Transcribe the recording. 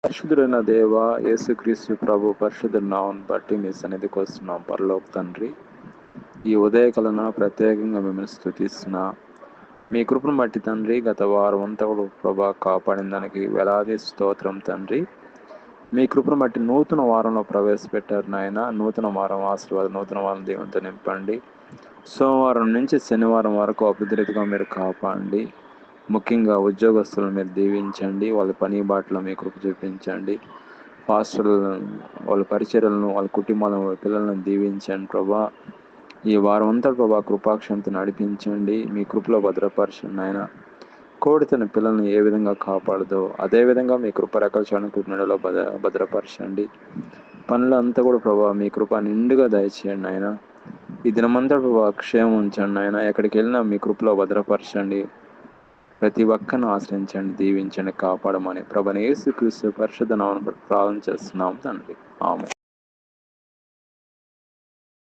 పరిశుద్ధుడైన దేవ యేసుక్రీస్తు ప్రభు పరిశుద్ధ నామం బట్టి మీ సన్నిధికి వస్తున్నాం పరలోక తండ్రి. ఈ ఉదయకాలన ప్రత్యేకంగా మిమ్మల్ని స్తుతిస్తున్నా. మీ కృపను బట్టి తండ్రి గత వారం అంతా కూడా ప్రభా కాపాడిన దానికి వేలాది స్తోత్రం తండ్రి. మీ కృపను బట్టి నూతన వారంలో ప్రవేశపెట్టారు నాయన. నూతన వారం ఆశీర్వాదం, నూతన వారం దేవునితో నింపండి. సోమవారం నుంచి శనివారం వరకు అభివృద్ధిగా మీరు కాపాడండి. ముఖ్యంగా ఉద్యోగస్తులను మీరు దీవించండి. వాళ్ళ పని బాటలో మీ కృప చూపించండి. పాస్టర్లను, వాళ్ళ పరిచర్యలను, వాళ్ళ కుటుంబాలను, వాళ్ళ పిల్లలను దీవించండి ప్రభా. ఈ వారం అంతా ప్రభా కృపాక్షంతో నడిపించండి. మీ కృపలో భద్రపరచండి ఆయన. కోడి తన పిల్లల్ని ఏ విధంగా కాపాడదో అదేవిధంగా మీ కృప రెక్కల చాటున నెలలో భద్రపరచండి. పనులంతా కూడా ప్రభా మీ కృప నిండుగా దయచేయండి ఆయన. ఈ దినమంతా ప్రభా క్షేమం ఉంచండి ఆయన. ఎక్కడికి వెళ్ళినా మీ కృపలో భద్రపరచండి. ప్రతి ఒక్కరిని ఆశ్రయించండి, దీవించండి, కాపాడమని ప్రభువైన యేసుక్రీస్తు పరిశుద్ధ నామమున ప్రార్థన చేస్తున్నాం తండ్రి. ఆమేన్.